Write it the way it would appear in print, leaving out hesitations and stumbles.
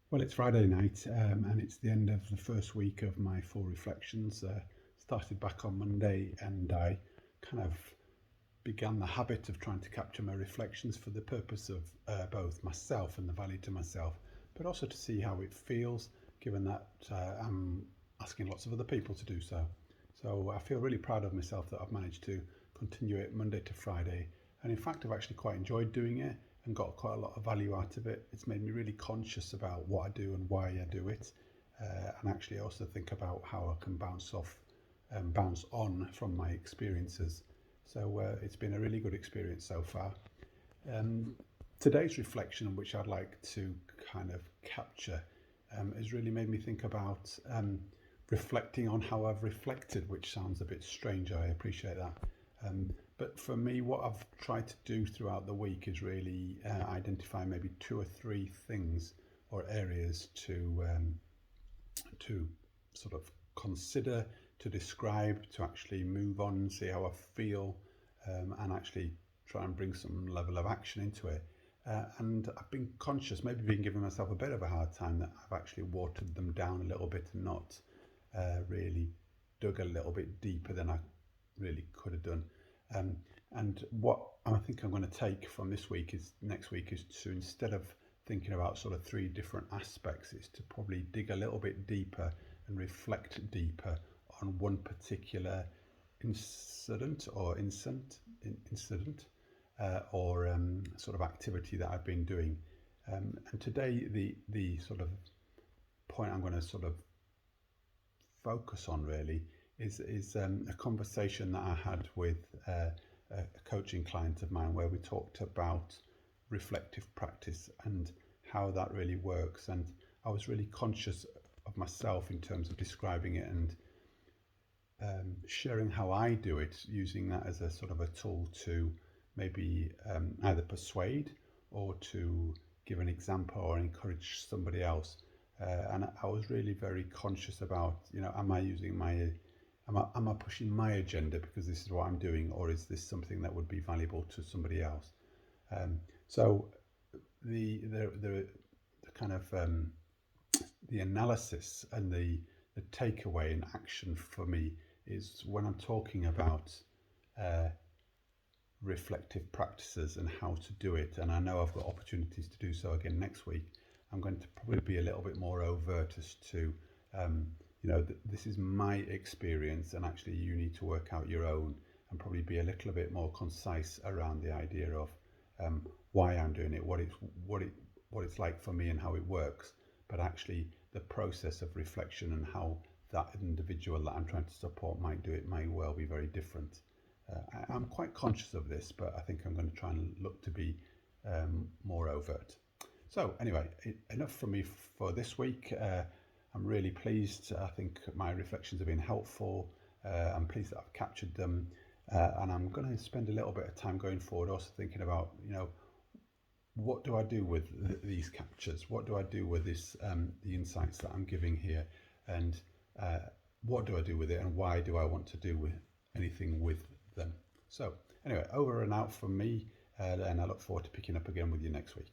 Well, it's Friday night, and it's the end of the first week of my full reflections. Started back on Monday, and I kind of began the habit of trying to capture my reflections for the purpose of both myself and the value to myself, but also to see how it feels, given that I'm asking lots of other people to do so. So I feel really proud of myself that I've managed to continue it Monday to Friday, and in fact, I've actually quite enjoyed doing it and got quite a lot of value out of it. It's made me really conscious about what I do and why I do it, and actually also think about how I can bounce off and bounce on from my experiences. So it's been a really good experience so far. Um, Today's reflection, which I'd like to kind of capture, has really made me think about reflecting on how I've reflected, which sounds a bit strange. I appreciate that. But for me, what I've tried to do throughout the week is really identify maybe two or three things or areas to sort of consider, to describe, to actually move on, see how I feel, and actually try and bring some level of action into it. And I've been conscious, maybe been giving myself a bit of a hard time, that I've actually watered them down a little bit and not really dug a little bit deeper than I really could have done. Um, and what I think I'm going to take from this week is next week is to, instead of thinking about sort of three different aspects, is to probably dig a little bit deeper and reflect deeper on one particular incident or sort of activity that I've been doing. And today, the sort of point I'm going to sort of focus on really is a conversation that I had with a coaching client of mine, where we talked about reflective practice and how that really works. And I was really conscious of myself in terms of describing it and sharing how I do it, using that as a sort of a tool to maybe either persuade or to give an example or encourage somebody else. And I was really very conscious about, am I using am I pushing my agenda because this is what I'm doing, or is this something that would be valuable to somebody else? So the kind of the analysis and the takeaway and action for me is when I'm talking about uh, reflective practices and how to do it. And I know I've got opportunities to do so again next week. I'm going to probably be a little bit more overt as to, this is my experience, and actually you need to work out your own, and probably be a little bit more concise around the idea of why I'm doing it, what it's like for me, and how it works. But actually, the process of reflection and how that individual that I'm trying to support might do it may well be very different. I'm quite conscious of this, but I think I'm going to try and look to be more overt. So anyway, enough from me for this week. I'm really pleased. I think my reflections have been helpful. I'm pleased that I've captured them. And I'm going to spend a little bit of time going forward also thinking about, what do I do with these captures? What do I do with this, the insights that I'm giving here? And what do I do with it? And why do I want to do with anything with them? So anyway, over and out from me. And I look forward to picking up again with you next week.